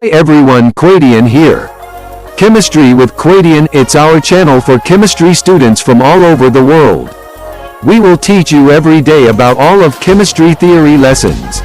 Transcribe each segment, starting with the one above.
Hey everyone, Quadian here. Chemistry with Quadian, it's our channel for chemistry students from all over the world. We will teach you every day about all of chemistry theory lessons.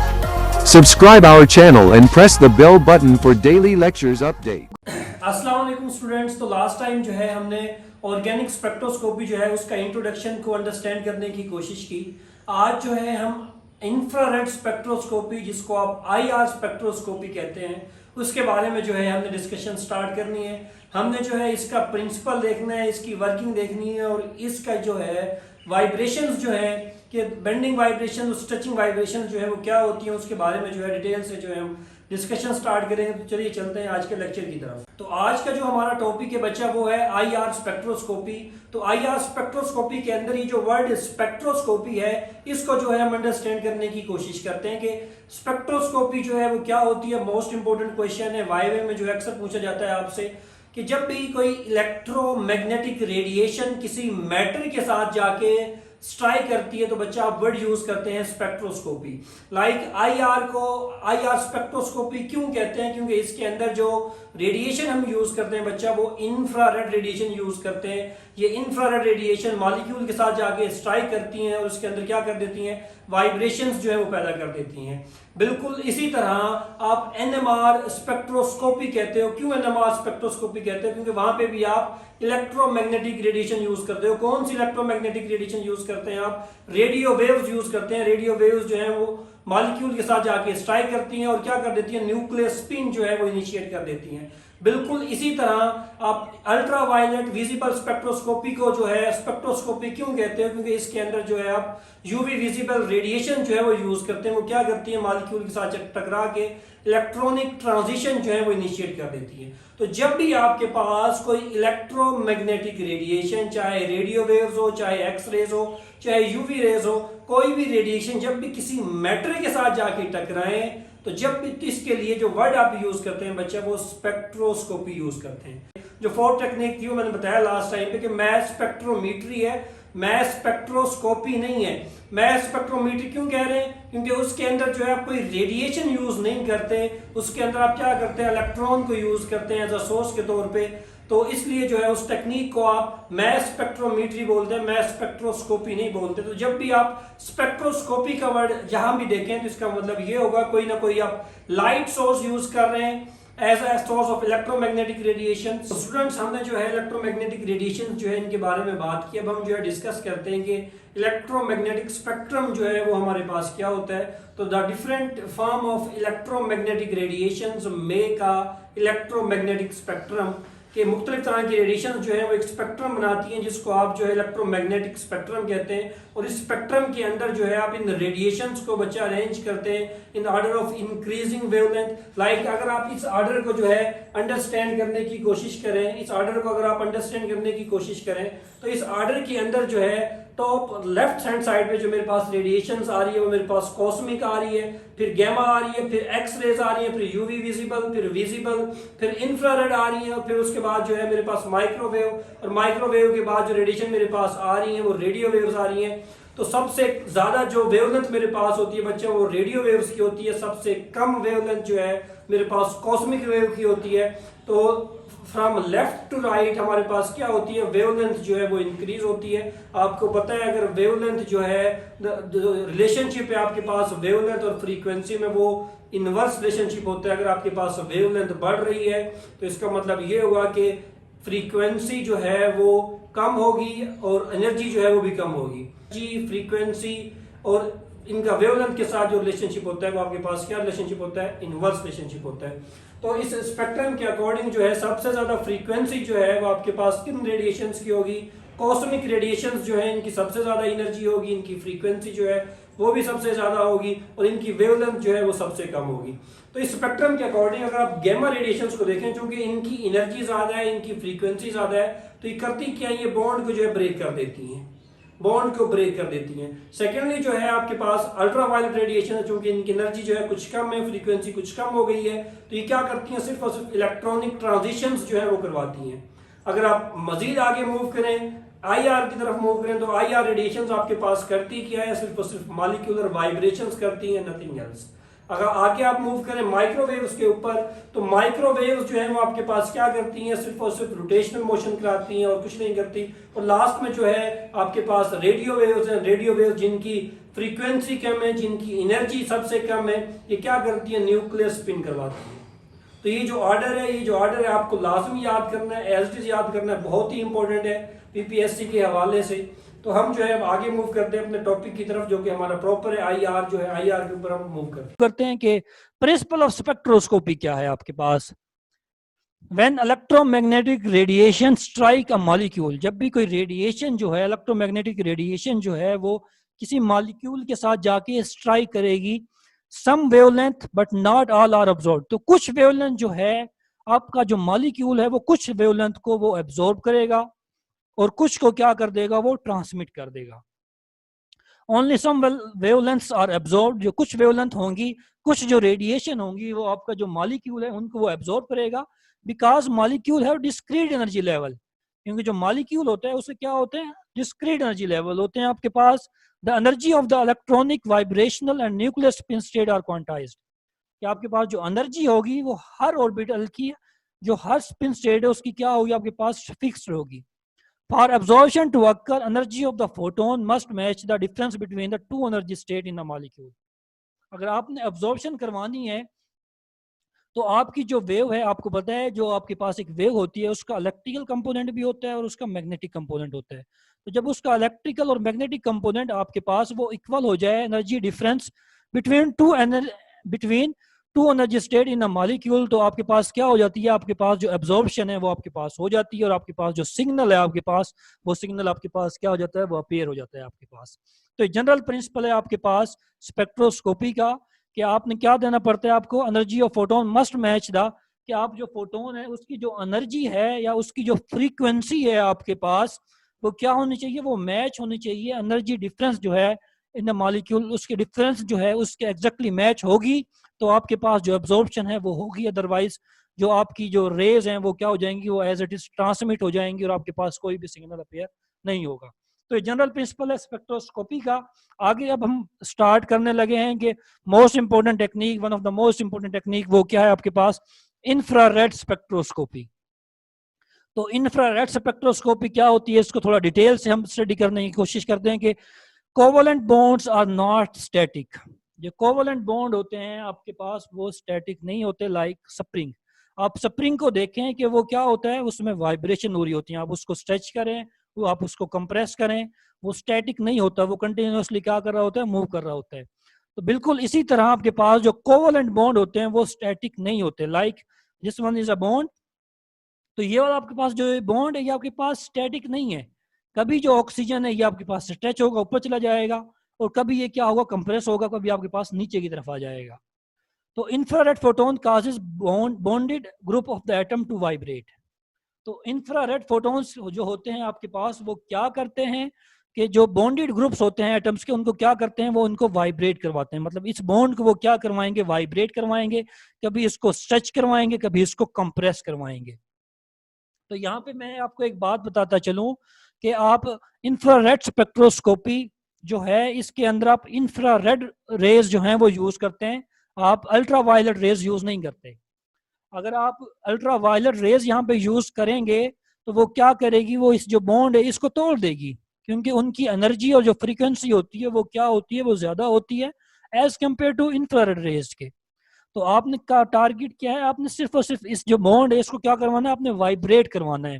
Subscribe our channel and press the bell button for daily lectures update. अस्सलाम वालेकुम students. तो last time जो है हमने organic spectroscopy जो है उसका introduction को अंडरस्टैंड करने की कोशिश की। आज जो है हम इंफ्रारेड स्पेक्ट्रोस्कोपी, जिसको आप आईआर स्पेक्ट्रोस्कोपी कहते हैं, उसके बारे में जो है हमने डिस्कशन स्टार्ट करनी है। हमने जो है इसका प्रिंसिपल देखना है, इसकी वर्किंग देखनी है और इसका जो है वाइब्रेशंस जो है कि बेंडिंग वाइब्रेशन, स्ट्रेचिंग वाइब्रेशन जो है वो क्या होती है, उसके बारे में जो है डिटेल से जो है हम डिस्कशन स्टार्ट करेंगे। तो चलिए चलते हैं आज के लेक्चर की तरफ। तो आज का जो हमारा टॉपिक है बच्चा वो है आईआर स्पेक्ट्रोस्कोपी। तो आईआर स्पेक्ट्रोस्कोपी के अंदर ही जो वर्ड स्पेक्ट्रोस्कोपी है इसको जो है हम अंडरस्टैंड करने की कोशिश करते हैं कि स्पेक्ट्रोस्कोपी जो है वो क्या होती है। मोस्ट इंपोर्टेंट क्वेश्चन है, वाईवे में जो है अक्सर पूछा जाता है आपसे कि जब भी कोई इलेक्ट्रोमैग्नेटिक रेडिएशन किसी मैटर के साथ जाके स्ट्राइक करती है तो बच्चा आप वर्ड यूज करते हैं स्पेक्ट्रोस्कोपी। लाइक आईआर को आईआर स्पेक्ट्रोस्कोपी क्यों कहते हैं? क्योंकि इसके अंदर जो रेडिएशन हम यूज करते हैं बच्चा वो इंफ्रारेड रेडिएशन यूज करते हैं। ये इंफ्रारेड रेडिएशन मॉलिक्यूल के साथ जाके स्ट्राइक करती हैं और उसके अंदर क्या कर देती हैं, वाइब्रेशंस जो है वो पैदा कर देती हैं। बिल्कुल इसी तरह आप एनएमआर स्पेक्ट्रोस्कोपी कहते हो। क्यों एनएमआर स्पेक्ट्रोस्कोपी कहते हो? क्योंकि वहां पे भी आप इलेक्ट्रोमैग्नेटिक रेडिएशन यूज करते हो। कौन सी इलेक्ट्रोमैग्नेटिक रेडिएशन यूज करते हैं आप? रेडियो वेव्स यूज करते हैं। रेडियो वेव्स जो है वो मॉलिक्यूल के साथ जाके स्ट्राइक करती हैं और क्या कर देती है, न्यूक्लियर स्पिन जो है वो इनिशिएट कर देती हैं। बिल्कुल इसी तरह आप अल्ट्रावायलेट विजिबल स्पेक्ट्रोस्कोपी को जो है स्पेक्ट्रोस्कोपी क्यों कहते हैं? क्योंकि इसके अंदर जो है आप यूवी विजिबल रेडिएशन जो है वो यूज करते हैं। वो क्या करती है, मॉलिक्यूल के साथ टकरा के इलेक्ट्रॉनिक ट्रांजिशन जो है वो इनिशिएट कर देती है। तो जब भी आपके पास कोई इलेक्ट्रोमैग्नेटिक रेडिएशन, चाहे रेडियो वेव्स हो, चाहे एक्सरेज हो, चाहे यूवी रेज हो, कोई भी रेडिएशन जब भी किसी मैटर के साथ जाके टकराए तो जब भी इसके लिए जो वर्ड आप यूज करते हैं बच्चा वो स्पेक्ट्रोस्कोपी यूज करते हैं। जो फोर्थ टेक्निक थी वो मैंने बताया लास्ट टाइम पे कि मैस स्पेक्ट्रोमीट्री है, मैस स्पेक्ट्रोस्कोपी नहीं है। मैस स्पेक्ट्रोमीट्री क्यों कह रहे हैं? क्योंकि उसके अंदर जो है आप कोई रेडिएशन यूज नहीं करते, उसके अंदर आप क्या करते हैं, इलेक्ट्रॉन को यूज करते हैं एज अ सोर्स के तौर पे। तो इसलिए जो है उस टेक्निक को आप मैस स्पेक्ट्रोमीट्री बोलते हैं, मैस स्पेक्ट्रोस्कोपी नहीं बोलते। तो जब भी आप स्पेक्ट्रोस्कोपी का वर्ड जहां भी देखें तो इसका मतलब ये होगा कोई ना कोई आप लाइट सोर्स यूज कर रहे हैं as a source of electromagnetic radiation. Students, हमने जो है इलेक्ट्रोमैग्नेटिक रेडिएशन जो है इनके बारे में बात की। अब हम जो है डिस्कस करते हैं कि इलेक्ट्रोमैग्नेटिक स्पेक्ट्रम जो है वो हमारे पास क्या होता है। तो the different form of electromagnetic radiations make a electromagnetic spectrum के मुख्तलिफ तरह की रेडिएशन जो है वो एक स्पेक्ट्रम बनाती हैं जिसको आप जो है इलेक्ट्रोमैग्नेटिक स्पेक्ट्रम कहते हैं। और इस स्पेक्ट्रम के अंदर जो है आप इन रेडिएशंस को बच्चा अरेंज करते हैं in order of increasing wavelength. Like अगर आप इस ऑर्डर को जो है अंडरस्टैंड करने की कोशिश करें, इस ऑर्डर को अगर आप अंडरस्टैंड करने की कोशिश करें तो इस ऑर्डर के अंदर जो है टॉप लेफ्ट हैंड साइड पे जो मेरे पास रेडिएशंस आ रही है वो मेरे पास कॉस्मिक आ रही है, फिर गैमा आ रही है, फिर एक्स रेज आ रही है, फिर यूवी विजिबल, फिर विजिबल, फिर इंफ्रारेड आ रही है और फिर उसके बाद जो है मेरे पास माइक्रोवेव, और माइक्रोवेव के बाद जो रेडिएशन मेरे पास आ रही है वो रेडियो वेव्स आ रही है। तो सबसे ज्यादा जो वेवलेंथ मेरे पास होती है बच्चे वो रेडियो वेव्स की होती है, सबसे कम वेवलेंथ जो है मेरे पास कॉस्मिक वेव की होती है। तो फ्रॉम लेफ्ट टू राइट हमारे पास क्या होती है, वेवलेंथ जो है वो इंक्रीज होती है। आपको पता है अगर वेवलेंथ जो है रिलेशनशिप है आपके पास वेवलेंथ और फ्रीक्वेंसी में, वो इनवर्स रिलेशनशिप होता है। अगर आपके पास वेवलेंथ बढ़ रही है तो इसका मतलब ये हुआ कि फ्रीक्वेंसी जो है वो कम होगी और एनर्जी जो है वो भी कम होगी। जी, फ्रीक्वेंसी और इनका वेवलेंथ के साथ जो रिलेशनशिप होता है वो आपके पास क्या रिलेशनशिप होता है, इनवर्स रिलेशनशिप होता है। तो इस स्पेक्ट्रम के अकॉर्डिंग जो है सबसे ज्यादा फ्रीक्वेंसी जो है वो आपके पास किन रेडिएशंस की होगी, कॉस्मिक रेडिएशंस जो है इनकी सबसे ज्यादा एनर्जी होगी, इनकी फ्रीक्वेंसी जो है वो भी सबसे ज्यादा होगी और इनकी वेवलेंथ जो है वो सबसे कम होगी। तो इस स्पेक्ट्रम के अकॉर्डिंग अगर आप गैमा रेडिएशंस को देखें, चूंकि इनकी एनर्जी ज्यादा है, इनकी फ्रीक्वेंसी ज्यादा है, तो ये करती क्या, ये बॉन्ड को जो है ब्रेक कर देती हैं, बॉन्ड को ब्रेक कर देती हैं। सेकेंडली जो है आपके पास अल्ट्रावायलेट रेडिएशन है, चूंकि इनकी एनर्जी जो है कुछ कम है, फ्रीक्वेंसी कुछ कम हो गई है, तो ये क्या करती हैं, सिर्फ और सिर्फ इलेक्ट्रॉनिक ट्रांजिशंस जो है वो करवाती हैं। अगर आप मजीद आगे मूव करें, आईआर की तरफ मूव करें, तो आईआर रेडिएशंस आपके पास करती क्या है, सिर्फ और सिर्फ मॉलिक्यूलर वाइब्रेशंस करती हैं, नथिंग एल्स। अगर आगे आप मूव करें माइक्रोवेव्स के ऊपर, तो माइक्रोवेव्स जो है वो आपके पास क्या करती हैं, सिर्फ और सिर्फ रोटेशनल मोशन कराती हैं और कुछ नहीं करती। और लास्ट में जो है आपके पास रेडियो वेव्स हैं, रेडियो वेव्स जिनकी फ्रीक्वेंसी कम है, जिनकी एनर्जी सबसे कम है, ये क्या करती है, न्यूक्लियर स्पिन करवाती है। तो ये जो ऑर्डर है आपको लाजमी याद करना है, एज इट इज याद करना है, बहुत ही इंपॉर्टेंट है पीपीएससी के हवाले से। तो हम जो है अब आगे मूव करते हैं अपने टॉपिक की तरफ, जो कि हमारा प्रॉपर है आईआर, जो है आईआर के ऊपर हम मूव करते हैं कि प्रिंसिपल ऑफ स्पेक्ट्रोस्कोपी क्या है आपके पास। When electromagnetic radiation strike a molecule, जब भी कोई रेडिएशन जो है, इलेक्ट्रोमैग्नेटिक रेडिएशन जो है वो किसी मॉलिक्यूल के साथ जाके स्ट्राइक करेगी, some wavelength but not all are absorb, तो कुछ वेवलेंथ जो है आपका जो मॉलिक्यूल है वो कुछ वेवलेंथ को वो एब्जॉर्ब करेगा और कुछ को क्या कर देगा, वो ट्रांसमिट कर देगा। Only some wavelengths are absorb, जो कुछ वेवलेंथ होंगी, कुछ जो रेडिएशन होंगी वो आपका जो मॉलिक्यूल है उनको वो एब्जॉर्ब करेगा, बिकॉज मॉलिक्यूल है डिस्क्रीट एनर्जी लेवल, क्योंकि जो मॉलिक्यूल होता है उससे क्या होते हैं, डिस्क्रीट एनर्जी लेवल होते हैं आपके पास। The energy of the electronic vibrational and nuclear spin state are quantized, कि आपके पास जो एनर्जी होगी वो हर ऑर्बिटल की, जो हर स्पिन स्टेट है उसकी क्या होगी, आपके पास फिक्स्ड होगी। For absorption to occur, energy of the photon must match the difference between the two energy state in a molecule. अगर आपने absorption करवानी है तो आपकी जो वेव है, आपको पता है जो आपके पास एक वेव होती है उसका इलेक्ट्रिकल कंपोनेंट भी होता है और उसका मैग्नेटिक कंपोनेंट होता है। तो जब उसका इलेक्ट्रिकल और मैग्नेटिक कंपोनेंट आपके पास वो इक्वल हो जाए, energy difference between two energy state in a molecule, तो आपके पास क्या हो जाती है, आपके पास जो एब्जॉर्प्शन है वो आपके पास हो जाती है और आपके पास जो सिग्नल है आपके पास, वो सिग्नल आपके पास क्या हो जाता है, वो अपीयर हो जाता है आपके पास। तो जनरल प्रिंसिपल है आपके पास स्पेक्ट्रोस्कोपी का कि आपने क्या देना पड़ता है, आपको energy of photon must match the, कि आप जो फोटोन है उसकी जो एनर्जी है या उसकी जो फ्रीक्वेंसी है आपके पास वो क्या होनी चाहिए, वो मैच होनी चाहिए। एनर्जी डिफरेंस जो है इन द मॉलिक्यूल, उसकी डिफरेंस जो है उसके एग्जैक्टली मैच होगी तो आपके पास जो एब्जॉर्प्शन है वो होगी, अदरवाइज जो आपकी जो रेज हैं वो क्या हो जाएंगी, वो एज इट इज ट्रांसमिट हो जाएंगी और आपके पास कोई भी सिग्नल अपीयर नहीं होगा। तो ये जनरल प्रिंसिपल है स्पेक्ट्रोस्कोपी का। आगे अब हम स्टार्ट करने लगे हैं कि most important technique, one of the most important technique वो क्या है आपके पास, इंफ्रारेड स्पेक्ट्रोस्कोपी। तो इंफ्रारेड स्पेक्ट्रोस्कोपी क्या होती है, इसको थोड़ा डिटेल से हम स्टडी करने की कोशिश करते हैं कि covalent bonds are not static. जो कोवलेंट बॉन्ड होते हैं आपके पास वो स्टैटिक नहीं होते, लाइक स्प्रिंग। आप स्प्रिंग को देखें कि वो क्या होता है, उसमें वाइब्रेशन हो रही होती है, आप उसको स्ट्रेच करें, वो आप उसको कंप्रेस करें, वो स्टैटिक नहीं होता, वो कंटिन्यूसली क्या कर रहा होता है, मूव कर रहा होता है। तो बिल्कुल इसी तरह आपके पास जो कोवलेंट बॉन्ड होते हैं वो स्टैटिक नहीं होते, like this one is a bond. तो ये वाला आपके पास जो बॉन्ड है ये आपके पास स्टैटिक नहीं है, कभी जो ऑक्सीजन है ये आपके पास स्ट्रेच होगा, ऊपर चला जाएगा, और कभी ये क्या होगा, कंप्रेस होगा, कभी आपके पास नीचे की तरफ आ जाएगा। तो infrared photon causes bonded group of the atom to vibrate. तो इंफ्रारेड फोटोन्स जो होते हैं आपके पास वो क्या करते हैं कि जो बॉन्डेड ग्रुप्स होते हैं एटम्स के, उनको क्या करते हैं, वो उनको वाइब्रेट करवाते हैं। मतलब इस बॉन्ड को वो क्या करवाएंगे, वाइब्रेट करवाएंगे, कभी इसको स्ट्रेच करवाएंगे, कभी इसको कंप्रेस करवाएंगे। तो यहाँ पे मैं आपको एक बात बताता चलूं कि आप इंफ्रारेड स्पेक्ट्रोस्कोपी जो है इसके अंदर आप इंफ्रारेड रेज जो हैं वो यूज करते हैं, आप अल्ट्रा वायलेट रेज यूज नहीं करते। अगर आप अल्ट्रा वायलेट रेज यहाँ पे यूज करेंगे तो वो क्या करेगी, वो इस जो बॉन्ड है इसको तोड़ देगी, क्योंकि उनकी एनर्जी और जो फ्रीक्वेंसी होती है वो क्या होती है, वो ज्यादा होती है as compare to infrared rays के। तो आपने का टारगेट क्या है, आपने सिर्फ और सिर्फ इस जो बॉन्ड है इसको क्या करवाना है, आपने वाइब्रेट करवाना है।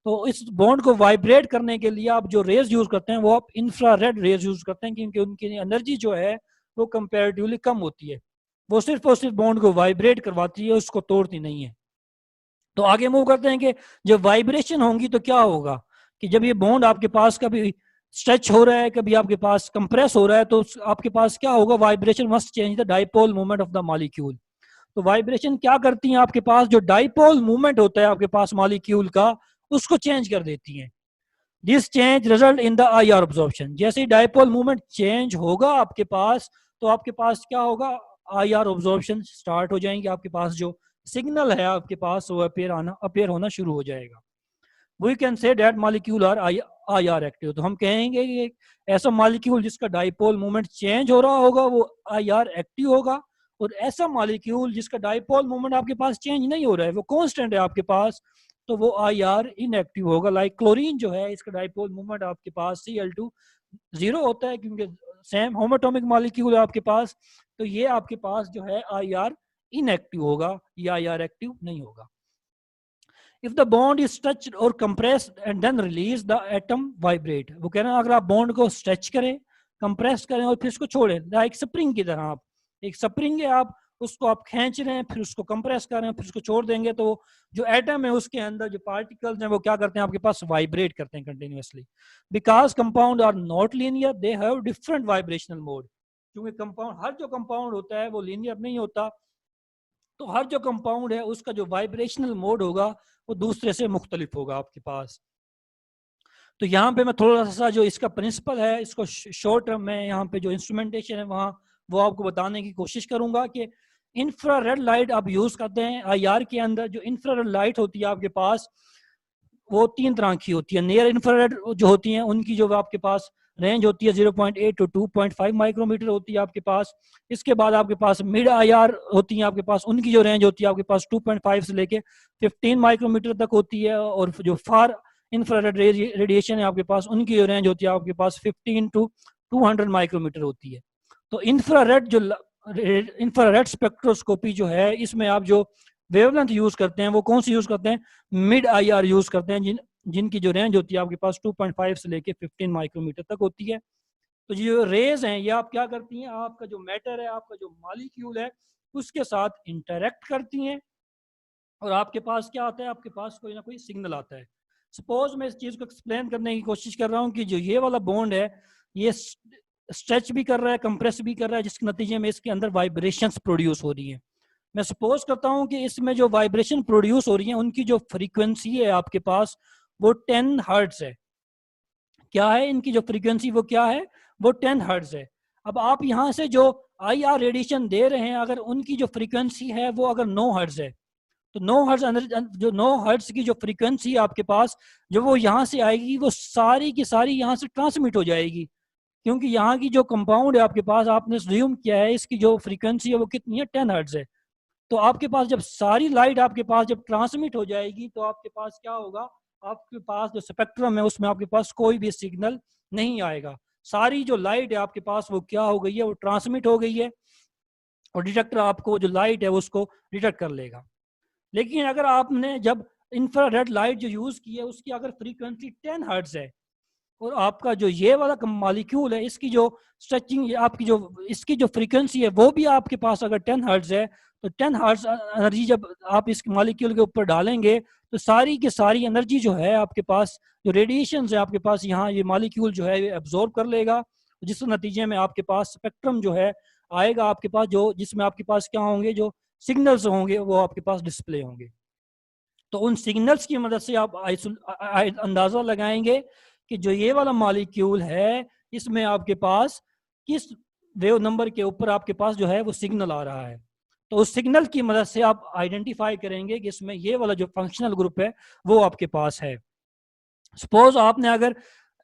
तो इस बॉन्ड को वाइब्रेट करने के लिए आप जो रेज यूज करते हैं वो आप इंफ्रारेड रेज यूज करते हैं, क्योंकि उनकी एनर्जी जो है वो कंपैरेटिवली कम होती है, वो सिर्फ और सिर्फ बॉन्ड को वाइब्रेट करवाती है, उसको तोड़ती नहीं है। तो आगे मूव करते हैं कि जब वाइब्रेशन होंगी तो क्या होगा, कि जब ये बॉन्ड आपके पास कभी स्ट्रेच हो रहा है, कभी आपके पास कंप्रेस हो रहा है, तो आपके पास क्या होगा, vibration must change the dipole movement of the molecule. तो वाइब्रेशन क्या करती है, आपके पास जो डाइपोल मूवमेंट होता है आपके पास मॉलिक्यूल का, उसको चेंज कर देती है। This change result in the IR absorption. जैसे ही डाइपोल मूवमेंट चेंज होगा आपके पास, तो आपके पास क्या होगा, आईआर अब्जॉर्प्शन स्टार्ट हो जाएंगे, आपके पास जो सिग्नल है आपके पास वो अपीयर होना शुरू हो जाएगा। We can say that molecule are IR active. तो हम कहेंगे कि ऐसा मॉलिक्यूल जिसका डाइपोल मूवमेंट चेंज हो रहा होगा वो आईआर एक्टिव होगा, और ऐसा मॉलिक्यूल जिसका डाइपोल मोमेंट आपके पास चेंज नहीं हो रहा है, वो कांस्टेंट है आपके पास, तो वो IR इनएक्टिव होगा। लाइक क्लोरीन जो है, इसका डाइपोल मोमेंट आपके पास Cl2 0 होता है क्योंकि सेम होमोटोमिक मॉलिक्यूल है आपके पास, तो ये आपके पास जो है IR इनएक्टिव होगा, या IR एक्टिव नहीं होगा। If the bond is stretched or compressed and then released, the atom vibrate. वो कह रहे हैं अगर आप बॉन्ड को स्ट्रेच करें, कंप्रेस करें और फिर इसको छोड़ें, लाइक स्प्रिंग की तरह, आप एक स्प्रिंग है, आप उसको आप खींच रहे हैं, फिर उसको कंप्रेस कर रहे हैं, फिर उसको छोड़ देंगे, तो जो एटम है उसके अंदर जो पार्टिकल्स हैं वो क्या करते हैं, आपके पास वाइब्रेट करते हैं continuously. Because compound are not linear, they have different vibrational mode. क्योंकि कंपाउंड, हर जो कंपाउंड होता है वो लीनियर नहीं होता, तो हर जो कंपाउंड है उसका जो वाइब्रेशनल मोड होगा वो दूसरे से मुख्तलिफ होगा आपके पास। तो यहाँ पे मैं थोड़ा सा जो इसका प्रिंसिपल है, इसको शॉर्ट टर्म में यहाँ पे जो इंस्ट्रूमेंटेशन है वहाँ वो आपको बताने की कोशिश करूंगा कि इंफ्रारेड लाइट आप यूज करते हैं IR के अंदर। जो इंफ्रारेड लाइट होती है आपके पास वो 3 तरह की होती है। नियर इंफ्रारेड जो होती हैं उनकी जो आपके पास रेंज होती है 0.8 टू 2.5 माइक्रोमीटर होती है आपके पास। इसके बाद आपके पास मिड IR होती है आपके पास, उनकी जो रेंज होती है आपके पास 2.5 से लेके 15 माइक्रोमीटर तक होती है। और जो फार इंफ्रारेड रेडिएशन है आपके पास, उनकी जो रेंज होती है आपके पास 15 टू 200 माइक्रोमीटर होती है। तो इंफ्रारेड स्पेक्ट्रोस्कोपी जो है, इसमें आप जो वेवलेंथ यूज करते हैं वो कौन सी यूज करते हैं, मिड IR यूज करते हैं, जिनकी जो रेंज होती है आपके पास 2.5 से लेके 15 माइक्रोमीटर तक होती है। तो जो रेज हैं ये आप क्या करती हैं, आपका जो मैटर है, आपका जो मॉलिक्यूल है उसके साथ इंटरेक्ट करती हैं और आपके पास क्या आता है, आपके पास कोई ना कोई सिग्नल आता है। सपोज मैं इस चीज को एक्सप्लेन करने की कोशिश कर रहा हूँ कि जो ये वाला बॉन्ड है ये स्ट्रेच भी कर रहा है, कंप्रेस भी कर रहा है, जिसके नतीजे में इसके अंदर वाइब्रेशंस प्रोड्यूस हो रही है। मैं सपोज करता हूं कि इसमें जो वाइब्रेशन प्रोड्यूस हो रही है उनकी जो फ्रीक्वेंसी है आपके पास वो 10 हर्ट्ज है। क्या है इनकी जो फ्रीक्वेंसी, वो क्या है, वो 10 हर्ट्ज है। अब आप यहां से जो IR रेडिएशन दे रहे हैं, अगर उनकी जो फ्रीक्वेंसी है वो अगर 9 हर्ट्ज है, तो 9 हर्ट्ज जो 9 हर्ट्ज की जो फ्रीक्वेंसी है आपके पास, जो वो यहाँ से आएगी वो सारी की सारी यहाँ से ट्रांसमिट हो जाएगी। क्योंकि यहाँ की जो कंपाउंड है आपके पास, आपने ज्यूम किया है इसकी जो फ्रीक्वेंसी है वो कितनी है, 10 हर्ट्ज है। तो आपके पास जब सारी लाइट आपके पास जब ट्रांसमिट हो जाएगी तो आपके पास क्या होगा, आपके पास जो स्पेक्ट्रम है उसमें आपके पास कोई भी सिग्नल नहीं आएगा। सारी जो लाइट है आपके पास वो क्या हो गई है, वो ट्रांसमिट हो गई है और डिटेक्टर आपको जो लाइट है उसको डिटेक्ट कर लेगा। लेकिन अगर आपने जब इंफ्रारेड लाइट जो यूज की है उसकी अगर फ्रीक्वेंसी 10 हर्ट्ज है और आपका जो ये वाला मॉलिक्यूल है इसकी जो स्ट्रेचिंग, आपकी जो इसकी जो फ्रीक्वेंसी है वो भी आपके पास अगर 10 हर्ट्ज है, तो 10 हर्ट्ज एनर्जी जब आप इस मॉलिक्यूल के ऊपर डालेंगे तो सारी की सारी एनर्जी जो है आपके पास, जो रेडिएशन है आपके पास, यहाँ ये मॉलिक्यूल जो है एब्जॉर्ब कर लेगा, जिस नतीजे में आपके पास स्पेक्ट्रम जो है आएगा आपके पास, जो जिसमें आपके पास क्या होंगे, जो सिग्नल्स होंगे वो आपके पास डिस्प्ले होंगे। तो उन सिग्नल्स की मदद से आप अंदाजा लगाएंगे कि जो ये वाला मॉलिक्यूल है इसमें आपके पास किस वेव नंबर के ऊपर आपके पास जो है वो सिग्नल आ रहा है। तो उस सिग्नल की मदद से आप आइडेंटिफाई करेंगे कि इसमें ये वाला जो फंक्शनल ग्रुप है वो आपके पास है। सपोज आपने अगर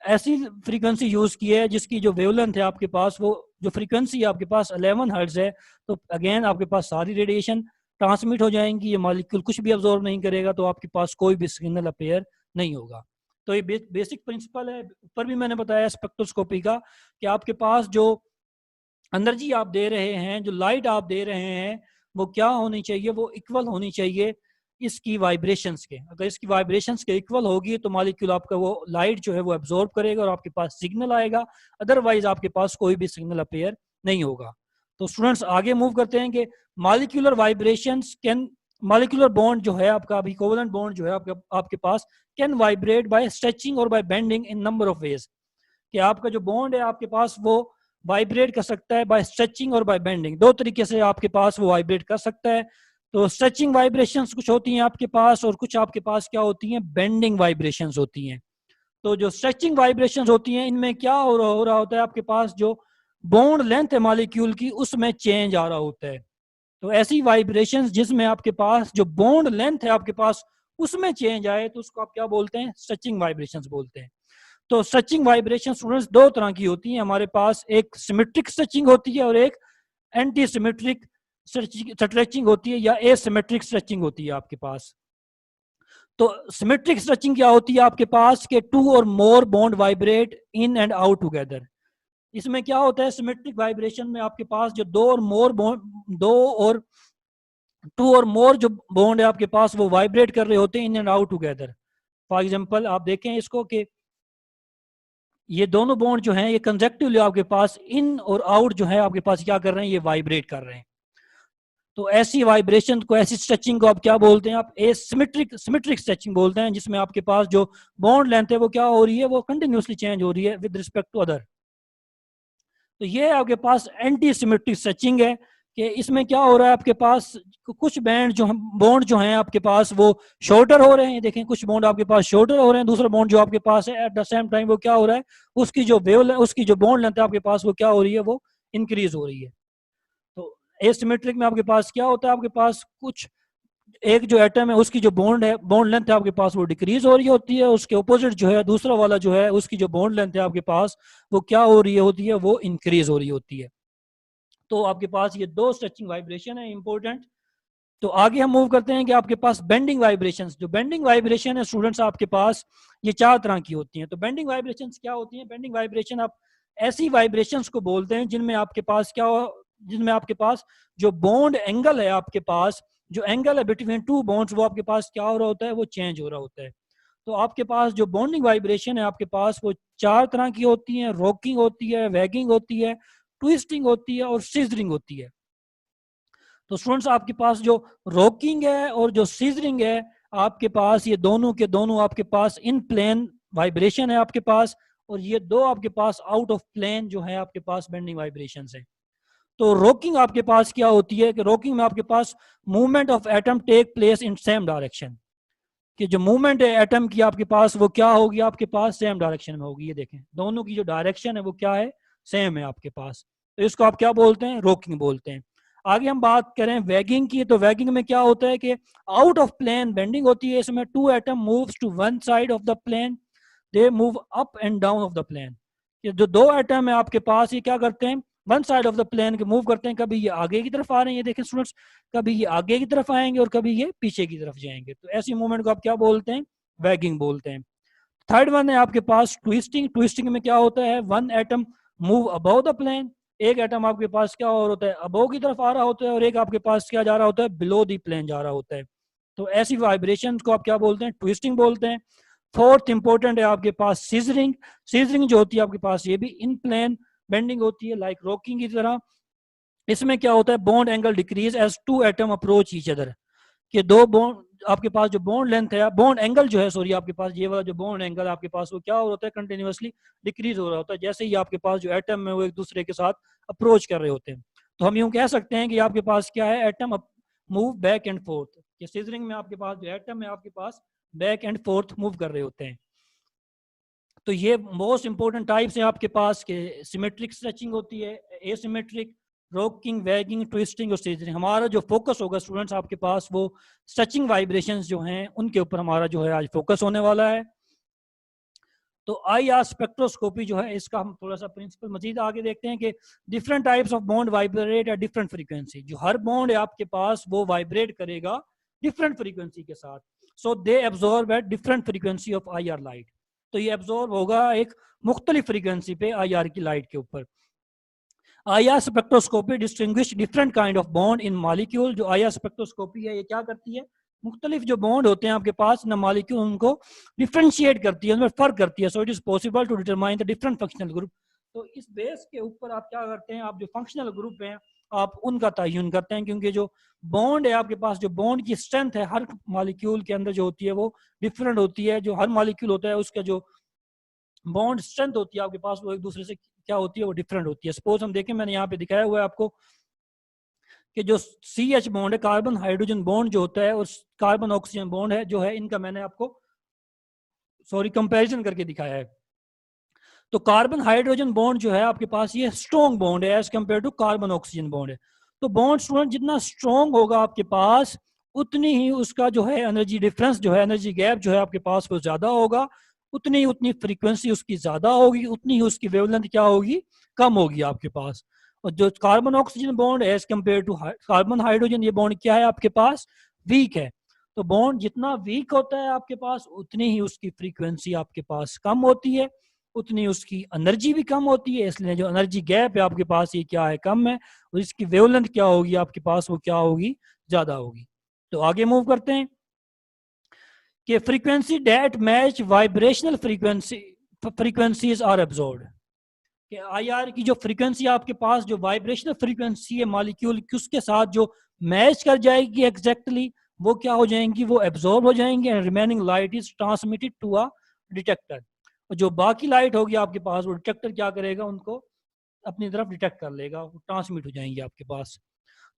ऐसी फ्रीक्वेंसी यूज की है जिसकी जो वेवलेंथ है आपके पास, वो जो फ्रीक्वेंसी है आपके पास 11 हर्ट्ज है, तो अगेन आपके पास सारी रेडिएशन ट्रांसमिट हो जाएंगी, ये मॉलिक्यूल कुछ भी अब्जॉर्ब नहीं करेगा, तो आपके पास कोई भी सिग्नल अपेयर नहीं होगा। तो ये बेसिक प्रिंसिपल है। ऊपर भी मैंने बताया स्पेक्ट्रोस्कोपी का कि आपके पास जो एनर्जी आप दे रहे हैं, जो लाइट आप दे रहे हैं, वो क्या होनी चाहिए, वो इक्वल होनी चाहिए इसकी वाइब्रेशंस के। अगर इसकी वाइब्रेशंस के इक्वल होगी तो मॉलिक्यूल आपका वो लाइट जो है वो एब्जॉर्ब करेगा और आपके पास सिग्नल आएगा, अदरवाइज आपके पास कोई भी सिग्नल अपेयर नहीं होगा। तो स्टूडेंट्स आगे मूव करते हैं कि molecular vibrations can, molecular bond जो है आपका, अभी कोवेलेंट बॉन्ड जो है आपके पास कैन वाइब्रेट बाय स्ट्रेचिंग और by bending in number of ways. कि आपका जो बॉन्ड है आपके पास वो वाइब्रेट कर सकता है बाय स्ट्रेचिंग और बाय बेंडिंग, दो तरीके से आपके पास वो वाइब्रेट कर सकता है। तो स्ट्रेचिंग वाइब्रेशंस कुछ होती हैं आपके पास और कुछ आपके पास क्या होती हैं, बेंडिंग वाइब्रेशंस होती हैं। तो जो स्ट्रेचिंग वाइब्रेशंस होती हैं इनमें क्या हो रहा होता है, आपके पास जो बॉन्ड लेंथ है मॉलिक्यूल की उसमें चेंज आ रहा होता है। तो ऐसी वाइब्रेशंस जिसमें आपके पास जो बॉन्ड लेंथ है आपके पास उसमें चेंज आए तो उसको आप क्या बोलते हैं, स्ट्रेचिंग वाइब्रेशंस बोलते हैं। तो स्ट्रेचिंग वाइब्रेशन स्टूडेंट्स दो तरह की होती है हमारे पास, एक सिमेट्रिक स्ट्रेचिंग होती है और एक एंटी सिमेट्रिक स्ट्रेचिंग होती है या एसिमेट्रिक स्ट्रेचिंग होती है आपके पास। तो सिमेट्रिक स्ट्रेचिंग क्या होती है आपके पास के two or more bond vibrate in and out together. इसमें क्या होता है सिमेट्रिक वाइब्रेशन में आपके पास जो टू और मोर जो बॉन्ड है आपके पास वो वाइब्रेट कर रहे होते हैं इन and out together. For example आप देखें इसको कि ये दोनों बॉन्ड जो हैं ये कंजेक्टिवली आपके पास इन और आउट जो है आपके पास क्या कर रहे हैं, ये वाइब्रेट कर रहे हैं। तो ऐसी वाइब्रेशन को, ऐसी स्ट्रेचिंग को आप क्या बोलते हैं, आप सिमेट्रिक स्ट्रेचिंग बोलते हैं, जिसमें आपके पास जो बॉन्ड लेंथ है वो क्या हो रही है, वो कंटिन्यूसली चेंज हो रही है विद रिस्पेक्ट टू अदर। तो ये आपके पास एंटी सिमेट्रिक स्ट्रेचिंग है कि इसमें क्या हो रहा है आपके पास कुछ बॉन्ड जो हैं आपके पास वो शॉर्टर हो रहे हैं। देखें कुछ बॉन्ड आपके पास शॉर्टर हो रहे हैं, दूसरा बॉन्ड जो आपके पास है एट द सेम टाइम वो क्या हो रहा है, उसकी जो बॉन्ड लेंथ है आपके पास वो क्या हो रही है, वो इंक्रीज हो रही है। तो एसिमेट्रिक में आपके पास क्या होता है, आपके पास कुछ एक जो एटम है उसकी जो बॉन्ड लेंथ है आपके पास वो डिक्रीज हो रही होती है, उसके ऑपोजिट जो है दूसरा वाला जो है उसकी जो बॉन्ड लेंथ है आपके पास वो क्या हो रही होती है, वो इंक्रीज हो रही होती है। तो आपके पास ये दो स्ट्रेचिंग वाइब्रेशन है इंपॉर्टेंट। तो आगे हम मूव करते हैं कि आपके पास बेंडिंग वाइब्रेशंस, जो बेंडिंग वाइब्रेशन है स्टूडेंट्स आपके पास ये 4 तरह की होती हैं। तो बेंडिंग वाइब्रेशंस क्या होती हैं, बेंडिंग वाइब्रेशन आप ऐसी वाइब्रेशंस को बोलते हैं जिनमें आपके पास जो बॉन्ड एंगल है, आपके पास जो एंगल है बिटवीन टू बॉन्ड्स वो आपके पास क्या हो रहा होता है, वो चेंज हो रहा होता है। तो आपके पास जो बॉन्डिंग वाइब्रेशन है आपके पास वो 4 तरह की होती हैं, रॉकिंग होती है, वैगिंग होती है, ट्विस्टिंग होती है और सीजरिंग होती है। तो स्टूडेंट्स आपके पास जो रॉकिंग है और जो सीजरिंग है आपके पास ये दोनों के दोनों आपके पास इन प्लेन वाइब्रेशन है आपके पास, और ये दो आपके पास आउट ऑफ प्लेन जो है आपके पास बेंडिंग वाइब्रेशन है। तो रॉकिंग आपके पास क्या होती है कि रॉकिंग में आपके पास movement of atom take place in same direction, कि जो मूवमेंट है एटम की आपके पास वो क्या होगी, आपके पास सेम डायरेक्शन में होगी। ये देखें दोनों की जो डायरेक्शन है वो क्या है, सेम है आपके पास। तो इसको आप क्या बोलते हैं, रॉकिंग बोलते हैं। आगे हम बात करें वैगिंग की, तो वैगिंग में क्या होता है कि आउट ऑफ प्लेन बेंडिंग होती है। इसमें two atom moves to one side of the plane, they move up and down of the plane. ये जो दो एटम है आपके पास ये क्या करते हैं, one side of the plane के मूव करते हैं। कभी ये आगे की तरफ आ रहे हैं, ये देखें स्टूडेंट्स, कभी ये आगे की तरफ आएंगे और कभी ये पीछे की तरफ जाएंगे। तो ऐसी मूवमेंट को आप क्या बोलते हैं, वैगिंग बोलते हैं। थर्ड वन है आपके पास ट्विस्टिंग। ट्विस्टिंग में क्या होता है, one atom move above the plane, एक एटम आपके पास क्या हो होता है, अबव की तरफ आ रहा होता है, और एक आपके पास क्या जा रहा होता है, बिलो द प्लेन जा रहा होता है। तो ऐसी वाइब्रेशन को आप क्या बोलते हैं, ट्विस्टिंग बोलते हैं। फोर्थ इंपॉर्टेंट है आपके पास सीजरिंग। सीजरिंग जो होती है आपके पास ये भी इन प्लेन बेंडिंग होती है लाइक रॉकिंग की तरह। इसमें क्या होता है, bond angle decrease as two atom approach each other, कि दो बॉन्ड आपके पास जो बॉन्ड लेंथ है, बॉन्ड एंगल जो है सॉरी आपके पास ये वाला जो बॉन्ड एंगल आपके पास वो क्या होता है, कंटिन्यूअसली डिक्रीज हो रहा होता है जैसे ही आपके पास जो एटम है वो एक दूसरे के साथ अप्रोच कर रहे होते हैं। तो हम यूं कह सकते हैं कि आपके पास क्या है, atom move back and fourth, कि सीजरिंग में आपके पास जो एटम है आपके पास बैक एंड फोर्थ मूव कर रहे होते हैं। तो ये मोस्ट इंपोर्टेंट टाइप्स है आपके पास के सिमेट्रिक स्ट्रेचिंग होती है, एसिमेट्रिक, रॉकिंग, वैगिंग, ट्विस्टिंग और सीजरिंग। हमारा जो फोकस होगा स्टूडेंट्स आपके पास वो स्ट्रेचिंग वाइब्रेशंस जो हैं उनके ऊपर हमारा जो है आज फोकस होने वाला है। तो IR स्पेक्ट्रोस्कोपी जो है इसका हम थोड़ा सा प्रिंसिपल मजीद आगे देखते हैं कि different types of bond vibrate eight different frequency. जो हर बॉन्ड है आपके पास वो वाइब्रेट करेगा डिफरेंट फ्रीक्वेंसी के साथ। So they absorb at different frequency of IR light. तो ये एब्जॉर्ब होगा एक मुख्तलिफ फ्रीक्वेंसी पे IR की लाइट के ऊपर। IR spectroscopy distinguish different kind of bond in molecule. जो IR स्पेक्ट्रोस्कोपी है ये क्या करती है, मुख्तलिफ जो बॉन्ड होते हैं आपके पास न मॉलिक्यूल उनको डिफ्रेंशिएट करती है, उनमें फर्क करती है। So it is possible to determine the different functional group. तो इस बेस के ऊपर आप क्या करते हैं, आप जो फंक्शनल ग्रुप हैं आप उनका तयन करते हैं, क्योंकि जो बॉन्ड है आपके पास, जो बॉन्ड की स्ट्रेंथ है हर मॉलिक्यूल के अंदर जो होती है वो डिफरेंट होती है। जो हर मॉलिक्यूल होता है उसका जो बॉन्ड स्ट्रेंथ होती है आपके पास वो एक दूसरे से क्या होती है, वो डिफरेंट होती है। सपोज हम देखें, मैंने यहाँ पे दिखाया हुआ है आपको कि जो CH बॉन्ड है, कार्बन हाइड्रोजन बॉन्ड जो होता है और कार्बन ऑक्सीजन बॉन्ड है जो है, इनका मैंने आपको कंपैरिजन करके दिखाया है। तो कार्बन हाइड्रोजन बॉन्ड जो है आपके पास ये स्ट्रॉन्ग बॉन्ड है as compare to carbon oxygen bond है। तो बॉन्ड स्टूडेंट जितना स्ट्रॉन्ग होगा आपके पास उतनी ही उसका जो है एनर्जी डिफरेंस जो है, एनर्जी गैप जो है आपके पास वो ज्यादा होगा, उतनी फ्रीक्वेंसी उसकी ज्यादा होगी, उतनी ही उसकी वेवलेंथ क्या होगी, कम होगी आपके पास। और जो carbon oxygen bond as compare to carbon hydrogen, ये बॉन्ड क्या है आपके पास, वीक है। तो बॉन्ड जितना वीक होता है आपके पास, उतनी ही उसकी फ्रीक्वेंसी आपके पास कम होती है, उतनी उसकी एनर्जी भी कम होती है। इसलिए जो एनर्जी गैप है आपके पास ये क्या है, कम है, और इसकी वेवलेंथ क्या होगी आपके पास, वो क्या होगी, ज्यादा होगी। तो आगे मूव करते हैं कि frequency that match vibrational frequencies are absorbed. कि आईआर की जो फ्रीक्वेंसी आपके पास, जो वाइब्रेशनल फ्रीक्वेंसी है मॉलिक्यूल की, उसके साथ जो मैच कर जाएगी एग्जैक्टली, वो क्या हो जाएंगी, वो एब्जॉर्ब हो जाएंगे, and remaining light is transmitted to a detector. और जो बाकी लाइट होगी आपके पास, वो डिटेक्टर क्या करेगा, उनको अपनी तरफ डिटेक्ट कर लेगा, वो ट्रांसमिट हो जाएंगे आपके पास।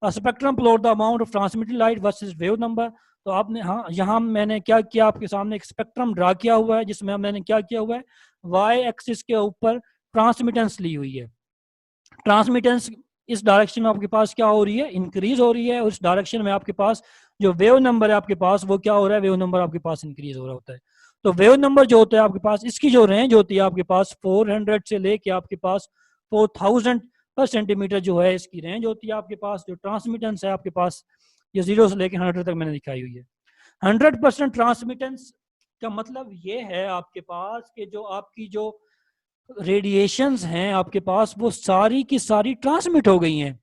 Spectrum plot the amount of transmitted light versus wave number. तो आपने, हाँ, यहाँ मैंने क्या किया, आपके सामने एक स्पेक्ट्रम ड्रा किया हुआ है, जिसमें मैंने क्या किया हुआ है, वाई एक्सिस के ऊपर ट्रांसमिटेंस ली हुई है। ट्रांसमिटेंस इस डायरेक्शन में आपके पास क्या हो रही है, इंक्रीज हो रही है, और इस डायरेक्शन में आपके पास जो वेव नंबर है आपके पास, वो क्या हो रहा है, वेव नंबर आपके पास इंक्रीज हो रहा होता है। तो वेव नंबर जो होता है आपके पास, इसकी जो रेंज होती है आपके पास 400 से लेके आपके पास 4000 पर सेंटीमीटर जो है इसकी रेंज होती है आपके पास। जो ट्रांसमिटेंस है आपके पास, ये 0 से लेके 100 तक मैंने दिखाई हुई है। 100% ट्रांसमिटेंस का मतलब ये है आपके पास कि जो आपकी जो रेडिएशंस हैं आपके पास, वो सारी की सारी ट्रांसमिट हो गई हैं।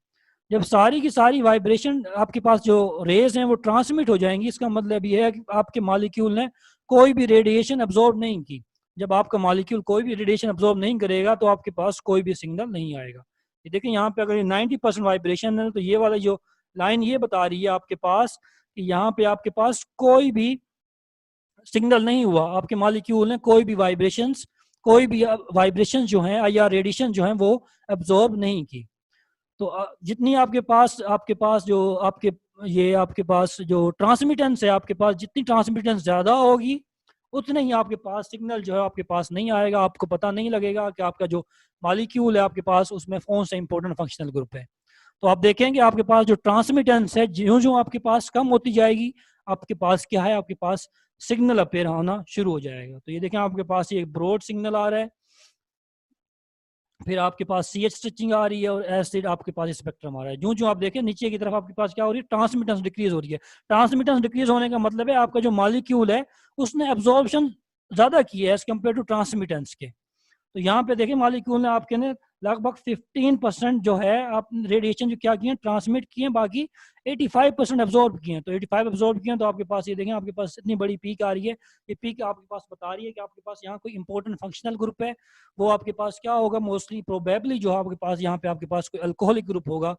जब सारी की सारी वाइब्रेशन आपके पास जो रेज हैं वो ट्रांसमिट हो जाएंगी, इसका मतलब ये है कि आपके मॉलिक्यूल ने कोई भी रेडिएशन अब्जॉर्ब नहीं की। जब आपका मॉलिक्यूल कोई भी रेडिएशन अब्जॉर्ब नहीं करेगा, तो आपके पास कोई भी सिग्नल नहीं आएगा। ये देखिए यहाँ पे अगर 90% वाइब्रेशन है, तो ये वाला जो लाइन ये बता रही है आपके पास कि यहाँ पे आपके पास कोई भी सिग्नल नहीं हुआ, आपके मॉलिक्यूल ने कोई भी वाइब्रेशन जो है या रेडिएशन जो है वो एब्जॉर्ब नहीं की। तो जितनी आपके पास जो आपके ये आपके पास जो ट्रांसमिटेंस है आपके पास, जितनी ट्रांसमिटेंस ज्यादा होगी, उतने ही आपके पास सिग्नल जो है आपके पास नहीं आएगा। आपको पता नहीं लगेगा कि आपका जो मॉलिक्यूल है आपके पास, उसमें कौन सा इंपॉर्टेंट फंक्शनल ग्रुप है। तो आप देखेंगे आपके पास जो ट्रांसमिटेंस है, ज्यों ज्यों आपके पास कम होती जाएगी, आपके पास क्या है, आपके पास सिग्नल अपेयर होना शुरू हो जाएगा। तो ये देखें आपके पास ये ब्रॉड सिग्नल आ रहा है, फिर आपके पास सी एच स्ट्रिचिंग आ रही है, और एसिड आपके पास स्पेक्ट्रम आ रहा है। जो जो आप देखें नीचे की तरफ आपके पास क्या हो रही है, ट्रांसमिटेंस डिक्रीज हो रही है। ट्रांसमिटेंस डिक्रीज होने का मतलब है आपका जो मॉलिक्यूल है उसने एब्जॉर्प्शन ज्यादा की है एज कम्पेयर टू ट्रांसमिटेंस के। तो यहाँ पे देखें मॉलिक्यूल ने आपके ने लगभग 15% जो है आप रेडिएशन जो क्या किए, ट्रांसमिट किए, बाकी 85% एब्जॉर्ब किए। तो 85 एब्जॉर्ब किए, तो आपके पास ये देखें आपके पास इतनी बड़ी पीक आ रही है। ये पीक आपके पास बता रही है कि आपके पास यहाँ कोई इंपॉर्टेंट फंक्शनल ग्रुप है। वो आपके पास क्या होगा, मोस्टली प्रोबेबली जो आपके पास यहाँ पे आपके पास कोई अल्कोहलिक ग्रुप होगा,